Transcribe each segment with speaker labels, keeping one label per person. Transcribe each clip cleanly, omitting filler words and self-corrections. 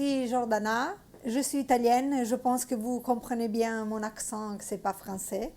Speaker 1: suis Jordana, je suis italienne, je pense que vous comprenez bien mon accent, que c'est pas français.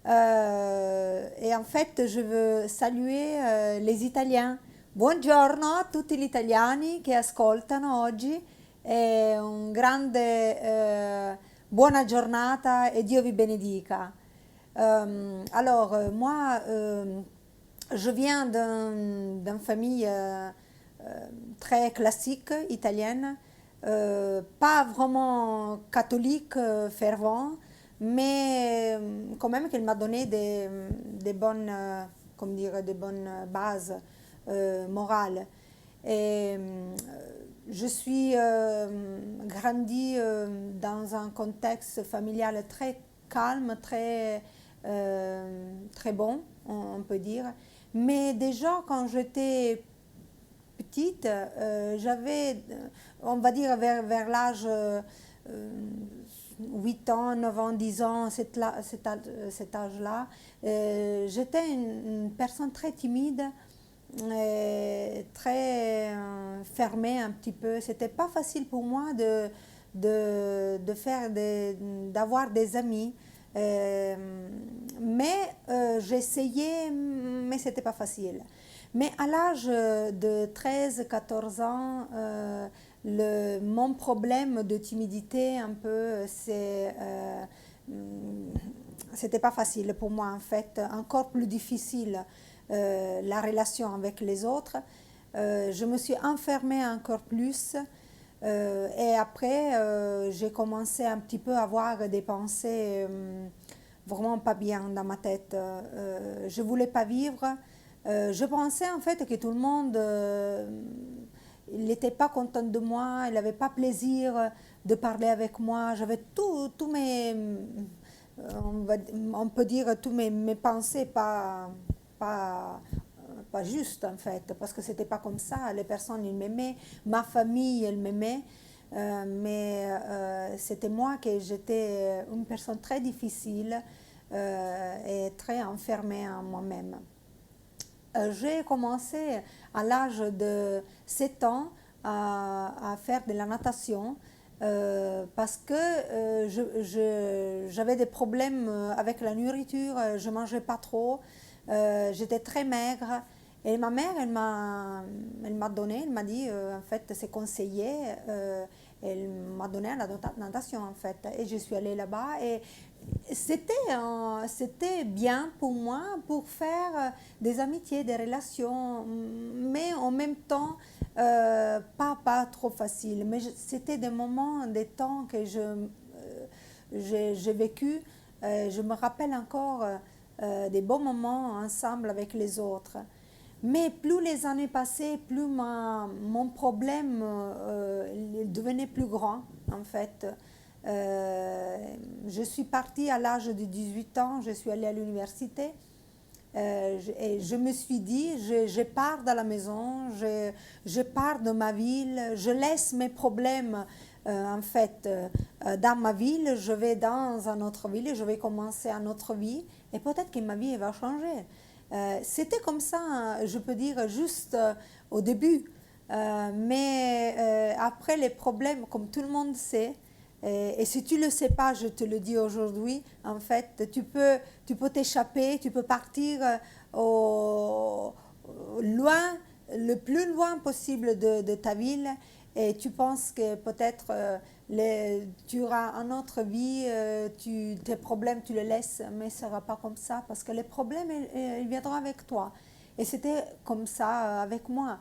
Speaker 1: E en fait, je veux saluer les Italiens. Buongiorno a tutti gli italiani che ascoltano oggi e un grande buona giornata e Dio vi benedica. Moi, je viens d'une famille très classique italienne, pas vraiment catholique fervent, mais quand même qu'elle m'a donné des bonnes, comment dire, des bonnes bases morales. Et je suis grandie dans un contexte familial très calme, très bon, on peut dire. Mais déjà, quand j'étais petite, j'avais, on va dire, vers l'âge 8 ans, 9 ans, 10 ans, cet âge-là, j'étais une personne très timide, très fermée un petit peu. C'était pas facile pour moi d'avoir des amis. Mais j'essayais, mais c'était pas facile. Mais à l'âge de 13-14 ans, mon problème de timidité, un peu, c'était pas facile pour moi en fait, encore plus difficile la relation avec les autres. Je me suis enfermée encore plus. Et après, j'ai commencé un petit peu à avoir des pensées vraiment pas bien dans ma tête. Je voulais pas vivre. Je pensais en fait que tout le monde, il n'était pas content de moi, il n'avait pas plaisir de parler avec moi. J'avais tous mes, on peut dire, tous mes pensées pas juste en fait, parce que c'était pas comme ça. Les personnes, ils m'aimaient, ma famille, elle m'aimait, mais c'était moi que j'étais une personne très difficile et très enfermée en moi-même. J'ai commencé à l'âge de 7 ans à faire de la natation parce que j'avais des problèmes avec la nourriture, je ne mangeais pas trop, j'étais très maigre. Et ma mère, elle m'a donné, elle m'a dit, en fait, c'est conseillé, elle m'a donné à la natation, en fait. Et je suis allée là-bas et c'était bien pour moi pour faire des amitiés, des relations, mais en même temps, pas trop facile. Mais c'était des moments, des temps que j'ai vécu. Je me rappelle encore des bons moments ensemble avec les autres. Mais plus les années passaient, plus mon problème devenait plus grand, en fait. Je suis partie à l'âge de 18 ans, je suis allée à l'université et je me suis dit, je pars de la maison, je pars de ma ville, je laisse mes problèmes en fait dans ma ville, je vais dans une autre ville, je vais commencer une autre vie et peut-être que ma vie va changer. C'était comme ça, je peux dire, juste au début. Mais après les problèmes, comme tout le monde sait, et si tu ne le sais pas, je te le dis aujourd'hui, en fait, tu peux t'échapper, tu peux partir loin, le plus loin possible de ta ville et tu penses que peut-être tu auras une autre vie, tes problèmes, tu les laisses, mais ce ne sera pas comme ça parce que les problèmes, ils viendront avec toi. Et c'était comme ça avec moi.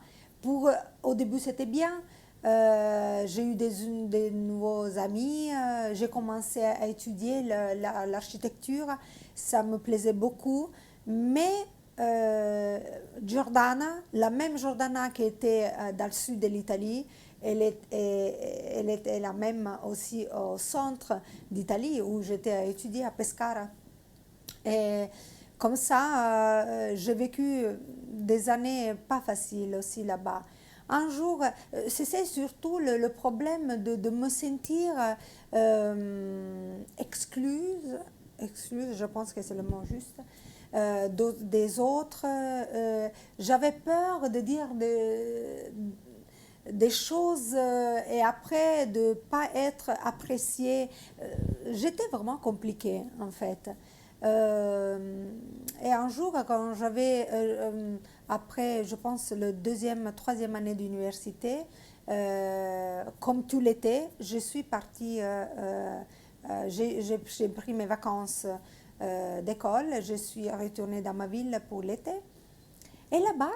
Speaker 1: Au début, c'était bien. J'ai eu des nouveaux amis, j'ai commencé à étudier l'architecture, ça me plaisait beaucoup, mais Giordana, la même Giordana qui était dans le sud de l'Italie, elle était la même aussi au centre d'Italie où j'étais à étudier à Pescara. Et comme ça, j'ai vécu des années pas faciles aussi là-bas. Un jour, c'est surtout le problème de me sentir excluse, je pense que c'est le mot juste, des autres. J'avais peur de dire des choses et après de ne pas être appréciée. J'étais vraiment compliquée en fait. Et un jour, quand j'avais, après, je pense, le deuxième, troisième année d'université, comme tout l'été, je suis partie, j'ai pris mes vacances d'école, je suis retournée dans ma ville pour l'été. Et là-bas,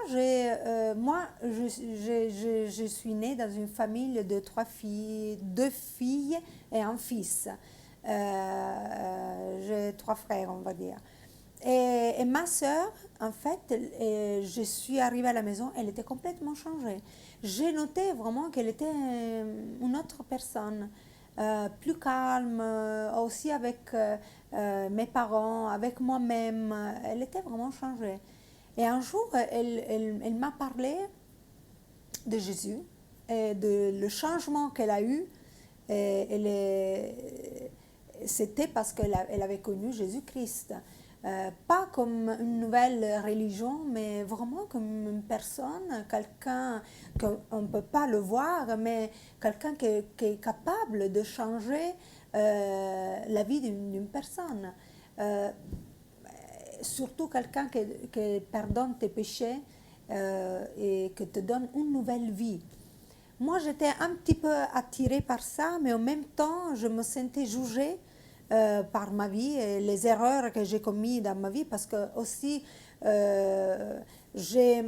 Speaker 1: moi, je suis née dans une famille de trois filles, deux filles et un fils. J'ai trois frères, on va dire. Et ma sœur, en fait, je suis arrivée à la maison, elle était complètement changée. J'ai noté vraiment qu'elle était une autre personne, plus calme, aussi avec mes parents, avec moi-même. Elle était vraiment changée. Et un jour, elle m'a parlé de Jésus et de le changement qu'elle a eu. C'était parce qu'elle avait connu Jésus-Christ. Pas comme une nouvelle religion, mais vraiment comme une personne, quelqu'un qu'on ne peut pas le voir, mais quelqu'un qui est capable de changer la vie d'une personne. Euh, Surtout quelqu'un qui pardonne tes péchés et qui te donne une nouvelle vie. Moi, j'étais un petit peu attirée par ça, mais en même temps, je me sentais jugée par ma vie et les erreurs que j'ai commises dans ma vie, parce que aussi j'ai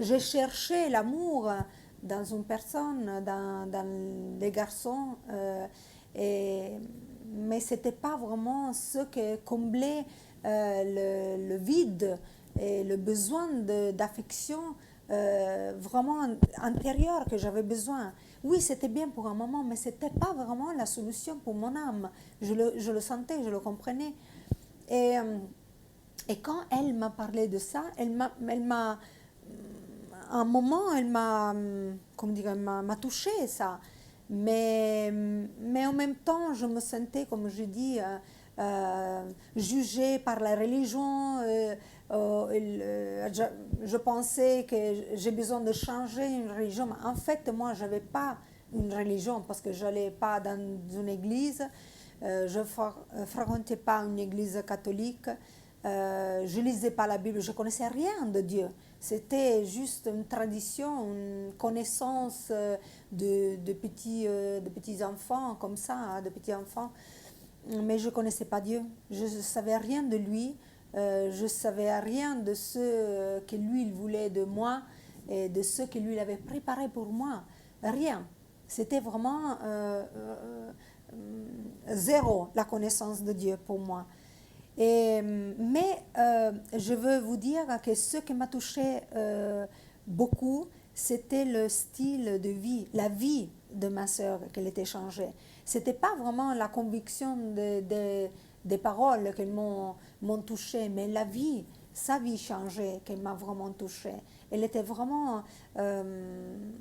Speaker 1: j'ai cherché l'amour dans une personne, dans les garçons, et, mais ce n'était pas vraiment ce qui comblait le vide et le besoin d'affection vraiment intérieur que j'avais besoin. Oui, c'était bien pour un moment, mais ce n'était pas vraiment la solution pour mon âme. Je le sentais, je le comprenais. Et, euh, et quand elle m'a parlé de ça, à un moment, elle m'a, comment dire, m'a touché ça. Mais en même temps, je me sentais, comme je dis, jugée par la religion. Je pensais que j'ai besoin de changer une religion. Mais en fait, moi, je n'avais pas une religion parce que je n'allais pas dans une église. Je ne fréquentais pas une église catholique. Je ne lisais pas la Bible, je ne connaissais rien de Dieu. C'était juste une tradition, une connaissance de petits enfants, comme ça, hein, de petits enfants. Mais je ne connaissais pas Dieu. Je ne savais rien de lui. Je ne savais rien de ce que lui il voulait de moi et de ce que lui il avait préparé pour moi. Rien. C'était vraiment zéro la connaissance de Dieu pour moi. Mais je veux vous dire que ce qui m'a touché beaucoup, c'était le style de vie, la vie de ma sœur qu'elle était changée. C'était pas vraiment la conviction des paroles qui m'ont touchée, mais la vie, sa vie changée, qui m'a vraiment touchée. Elle était vraiment une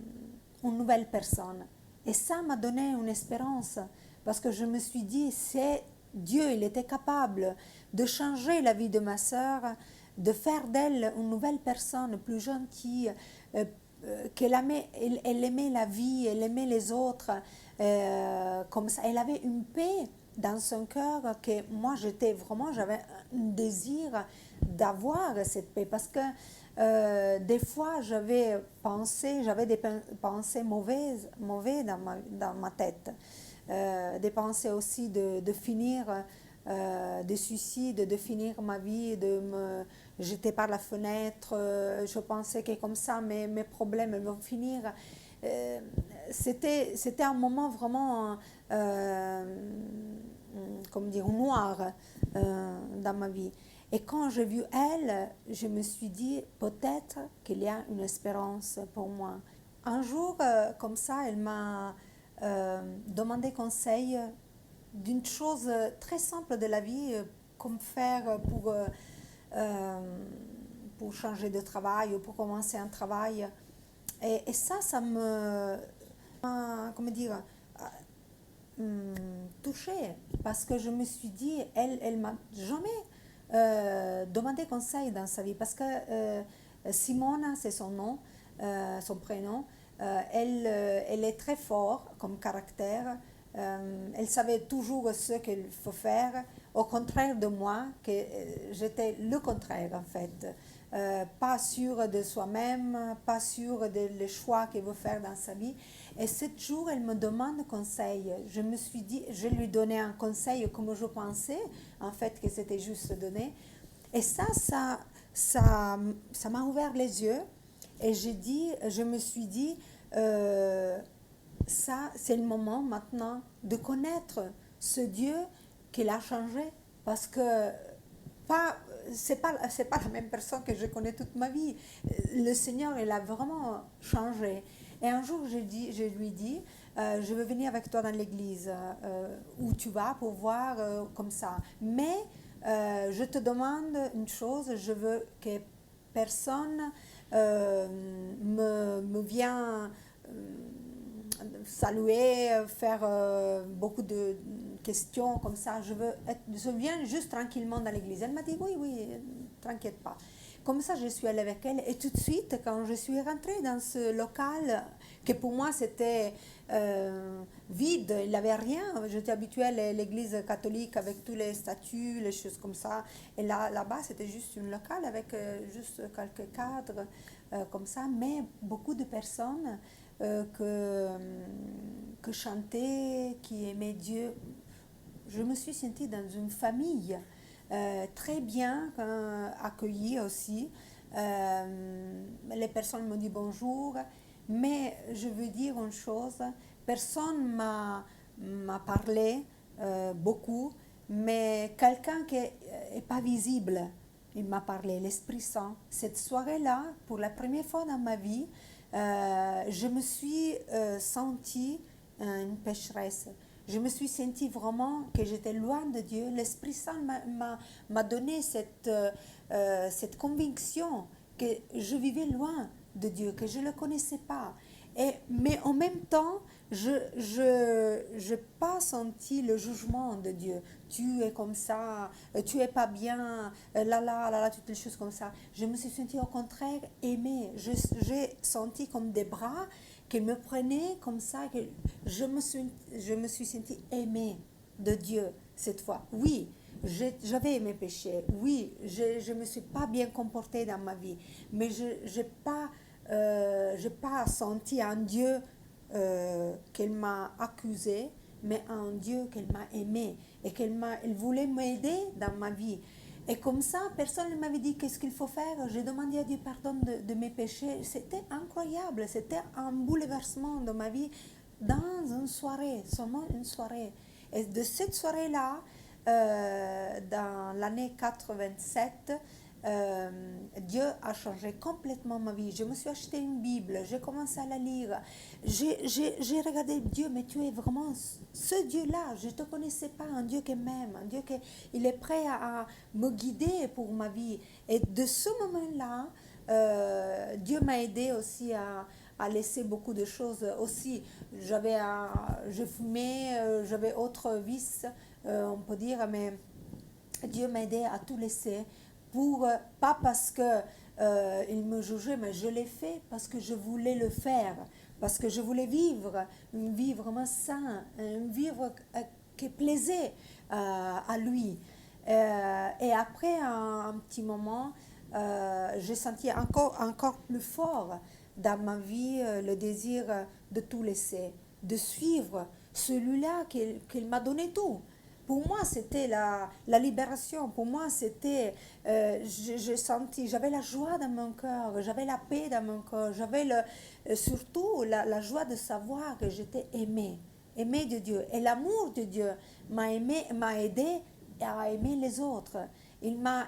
Speaker 1: nouvelle personne. Et ça m'a donné une espérance, parce que je me suis dit, c'est Dieu, il était capable de changer la vie de ma sœur, de faire d'elle une nouvelle personne, plus gentille, qu'elle aimait, elle aimait la vie, elle aimait les autres, comme ça. Elle avait une paix dans son cœur que moi j'avais un désir d'avoir cette paix, parce que des fois j'avais des pensées mauvaises dans ma tête. Des pensées aussi de finir des suicides, de finir ma vie, de me jeter par la fenêtre. Je pensais que comme ça mes problèmes vont finir. Euh, c'était un moment vraiment, comment dire, noir dans ma vie. Et quand j'ai vu elle, je me suis dit peut-être qu'il y a une espérance pour moi. Un jour, comme ça, elle m'a demandé conseil d'une chose très simple de la vie, comme faire pour changer de travail ou pour commencer un travail. Et ça me, comment dire, touchée, parce que je me suis dit, elle m'a jamais demandé conseil dans sa vie, parce que Simona, c'est son nom, son prénom. Elle est très forte comme caractère. Elle savait toujours ce qu'il faut faire, au contraire de moi, que j'étais le contraire en fait. Pas sûre de soi-même, pas sûre des choix qu'elle veut faire dans sa vie. Et ce jour, elle me demande conseil. Je me suis dit, je lui donnais un conseil comme je pensais, en fait, que c'était juste donné. Et ça m'a ouvert les yeux. Et je me suis dit, ça, c'est le moment maintenant de connaître ce Dieu qu'il a changé. Parce que pas, c'est pas la même personne que je connais toute ma vie. Le Seigneur, il a vraiment changé. Et un jour, je lui dis, je veux venir avec toi dans l'église où tu vas pour voir comme ça. Mais je te demande une chose, je veux que personne me vient saluer, faire beaucoup de questions comme ça. Je viens juste tranquillement dans l'église. Elle m'a dit oui, oui, t'inquiète pas. Comme ça, je suis allée avec elle et tout de suite, quand je suis rentrée dans ce local, que pour moi c'était vide, il n'y avait rien. J'étais habituée à l'église catholique avec tous les statues, les choses comme ça. Et là-bas, c'était juste un local avec juste quelques cadres comme ça, mais beaucoup de personnes que chantaient, qui aimaient Dieu. Je me suis sentie dans une famille très bien accueillie aussi. Les personnes me disent bonjour, mais je veux dire une chose, personne m'a parlé beaucoup, mais quelqu'un qui n'est pas visible, il m'a parlé, l'Esprit Saint. Cette soirée-là, pour la première fois dans ma vie, je me suis sentie une pécheresse. Je me suis sentie vraiment que j'étais loin de Dieu. L'Esprit Saint m'a donné cette conviction que je vivais loin de Dieu, que je ne le connaissais pas. Mais en même temps, je n'ai pas senti le jugement de Dieu. Tu es comme ça, tu es pas bien, là, toutes les choses comme ça. Je me suis sentie au contraire aimée. J'ai senti comme des bras qui me prenaient comme ça, que je me suis sentie aimée de Dieu cette fois. Oui, j'avais mes péchés. Oui, je ne me suis pas bien comportée dans ma vie. Mais je n'ai pas senti un Dieu qu'elle m'a accusé, mais un Dieu qu'elle m'a aimé et elle voulait m'aider dans ma vie. Et comme ça, personne ne m'avait dit qu'est-ce qu'il faut faire. J'ai demandé à Dieu pardon de mes péchés. C'était incroyable, c'était un bouleversement de ma vie dans une soirée, seulement une soirée. Et de cette soirée-là, dans l'année 87, Dieu a changé complètement ma vie. Je me suis acheté une Bible, j'ai commencé à la lire. J'ai regardé Dieu, mais tu es vraiment ce Dieu-là. Je ne te connaissais pas, un Dieu qui m'aime, un Dieu qui est prêt à me guider pour ma vie. Et de ce moment-là, Dieu m'a aidé aussi à laisser beaucoup de choses aussi. Je fumais, j'avais autre vices, on peut dire, mais Dieu m'a aidé à tout laisser pas parce que il me jugeait, mais je l'ai fait parce que je voulais le faire, parce que je voulais vivre une vie vraiment saine, une vie qui plaisait à lui. Et après un petit moment, j'ai senti encore plus fort dans ma vie le désir de tout laisser, de suivre celui-là qu'il m'a donné tout. Pour moi, c'était la libération. Pour moi, c'était, j'avais la joie dans mon cœur, j'avais la paix dans mon cœur, j'avais surtout la joie de savoir que j'étais aimée, aimée de Dieu. Et l'amour de Dieu m'a aidé à aimer les autres. Il m'a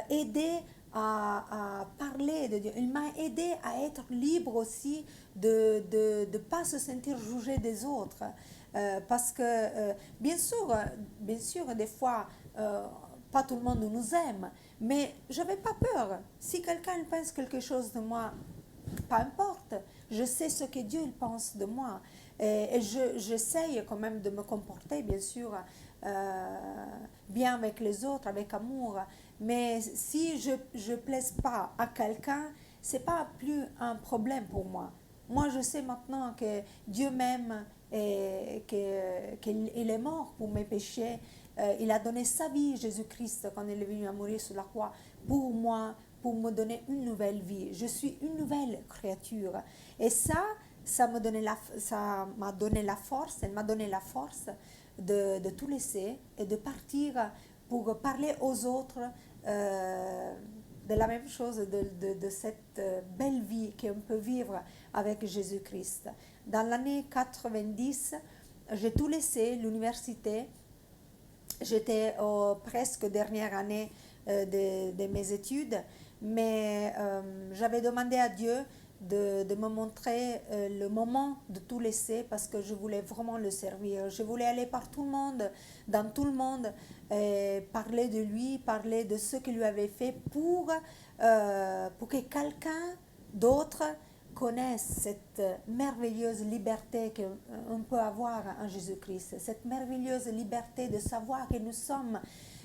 Speaker 1: aidé à parler de Dieu. Il m'a aidé à être libre aussi de ne pas se sentir jugé des autres. Parce que, bien sûr, des fois, pas tout le monde nous aime, mais je n'avais pas peur. Si quelqu'un pense quelque chose de moi, pas importe, je sais ce que Dieu pense de moi. Et j'essaye quand même de me comporter, bien sûr, bien avec les autres, avec amour. Mais si je ne plaise pas à quelqu'un, c'est pas plus un problème pour moi. Moi, je sais maintenant que Dieu m'aime et qu'il est mort pour mes péchés. Il a donné sa vie, Jésus-Christ, quand il est venu à mourir sur la croix, pour moi, pour me donner une nouvelle vie. Je suis une nouvelle créature. Et ça m'a donné la force, elle m'a donné la force de tout laisser et de partir pour parler aux autres de la même chose, de cette belle vie qu'on peut vivre avec Jésus-Christ. Dans l'année 90, j'ai tout laissé, l'université. J'étais presque dernière année de mes études, mais j'avais demandé à Dieu de me montrer le moment de tout laisser parce que je voulais vraiment le servir. Je voulais aller par tout le monde, dans tout le monde, parler de lui, parler de ce qu'il lui avait fait pour que quelqu'un d'autre connaisse cette merveilleuse liberté qu'on peut avoir en Jésus-Christ, cette merveilleuse liberté de savoir que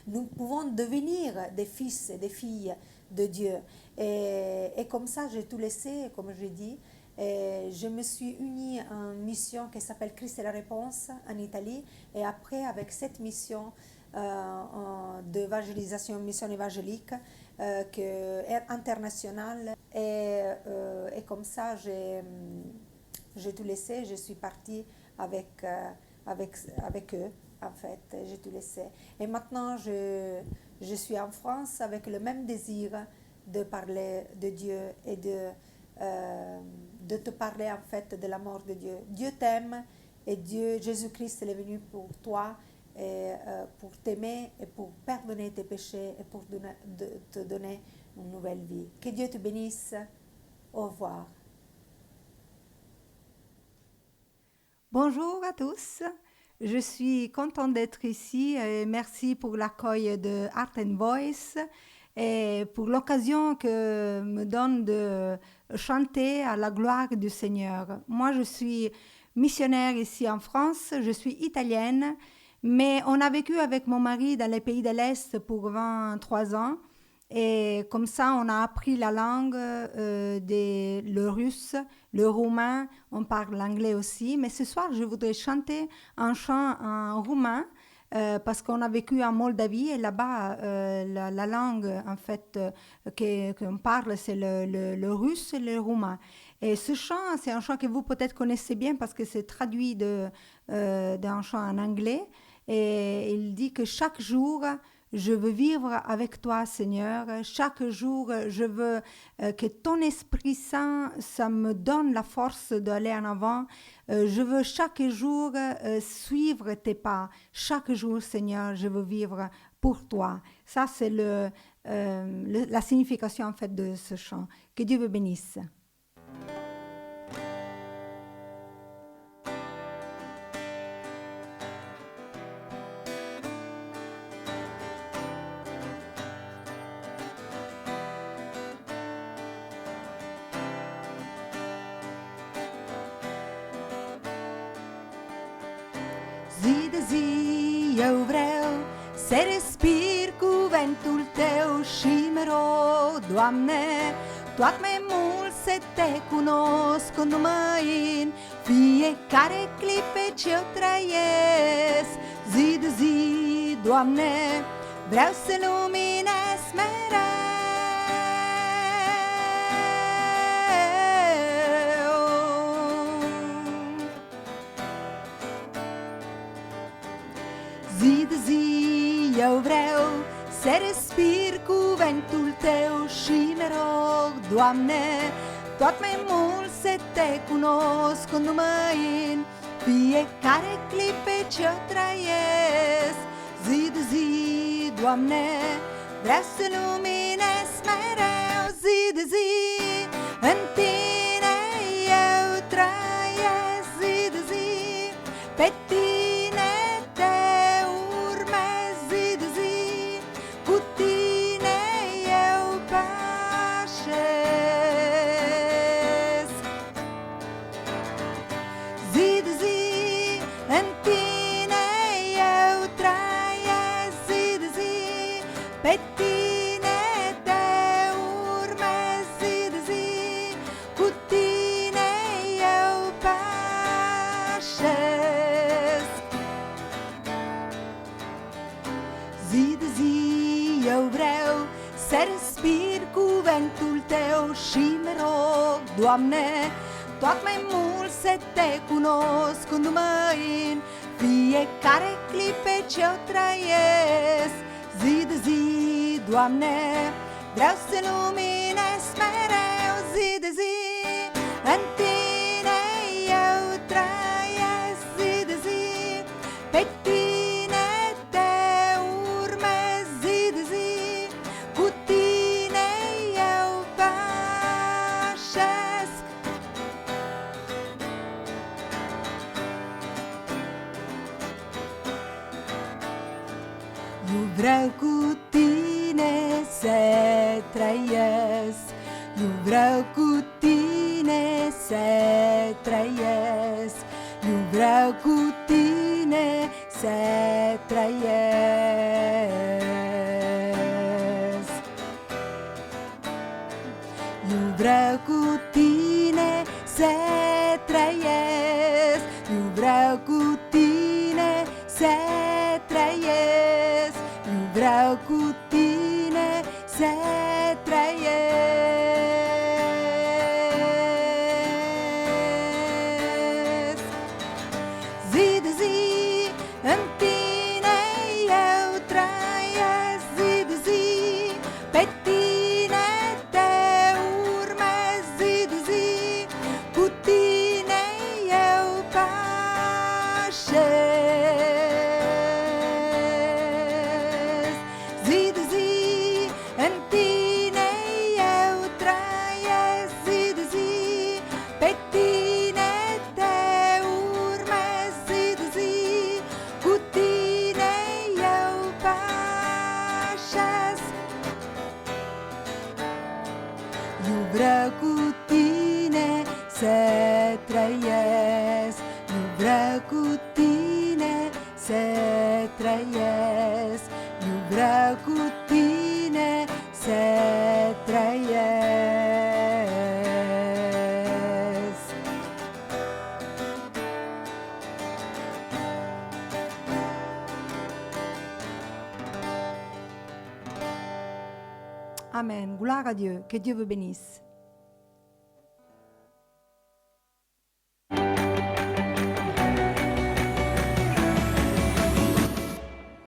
Speaker 1: nous pouvons devenir des fils et des filles de Dieu. Et comme ça, j'ai tout laissé, comme je dis. Et je me suis unie à une mission qui s'appelle Christ et la réponse en Italie. Et après, avec cette mission d'évangélisation, mission évangélique, internationale, et comme ça, j'ai tout laissé. Je suis partie avec eux, en fait. J'ai tout laissé. Et maintenant, je suis en France avec le même désir de parler de Dieu et de te parler en fait de la mort de Dieu. Dieu t'aime et Jésus-Christ est venu pour toi et pour t'aimer et pour pardonner tes péchés et pour te donner une nouvelle vie. Que Dieu te bénisse. Au revoir.
Speaker 2: Bonjour à tous. Je suis contente d'être ici et merci pour l'accueil de Art and Voice et pour l'occasion que me donne de chanter à la gloire du Seigneur. Moi, je suis missionnaire ici en France, je suis italienne, mais on a vécu avec mon mari dans les pays de l'Est pour 23 ans. Et comme ça, on a appris la langue, le russe, le roumain, on parle l'anglais aussi. Mais ce soir, je voudrais chanter un chant en roumain parce qu'on a vécu en Moldavie et là-bas, la langue en fait qu'on parle, c'est le russe et le roumain. Et ce chant, c'est un chant que vous peut-être connaissez bien parce que c'est traduit d'un chant en anglais. Et il dit que chaque jour, je veux vivre avec toi, Seigneur. Chaque jour, je veux que ton Esprit Saint, ça me donne la force d'aller en avant. Je veux chaque jour suivre tes pas. Chaque jour, Seigneur, je veux vivre pour toi. Ça, c'est la signification en fait de ce chant. Que Dieu vous bénisse. Zi de zi eu vreau să respir cuvântul tău și mereu, Doamne, tot mai mult să te cunosc numai în fiecare clipă ce eu trăiesc. Zi de zi, Doamne, vreau să luminesc mereu. Zi de zi eu vreau să respir cuvântul tău și mă rog, Doamne, tot mai mult să te cunosc numai în fiecare clipă ce-o trăiesc. Zi de zi, Doamne, vreau să luminesc mereu. Zi de zi, în tine eu trăiesc. Zi de zi, pe tine pe tine te urmez. Zi să respir cuvântul Tău și mă rog, Doamne, tot mai mult să Te cunoscându-mă în fiecare clipă ce-o trăiesc. Zi de zi, Doamne, vreau să luminesc mereu zi de zi. În Tine eu trăiesc zi de zi, pe Tine Te urmez zi de zi, cu Tine eu pășesc. Eu vreau cu Tine să trăiesc, eu vreau cu Tine să trăiesc, eu vreau cu Tine să trăiesc. Eu vreau cu Tine să trăiesc, eu vreau cu Tine să trăiesc, eu vreau cu Tine să trăiesc. Zi de zi, în Tine eu trăiesc zi de zi, pe Tine Te urmez zi de zi, cu Tine eu pășesc. Zi de zi, în Tine eu trăiesc zi de zi, pe Tine Te urmez zi de zi, cu Tine eu pășesc. Eu vreau cu Tine să trăiesc, eu vreau cu Tine să trăiesc, eu vreau cu Tine să trăiesc. Amen. Gloire à Dieu. Que Dieu vous bénisse.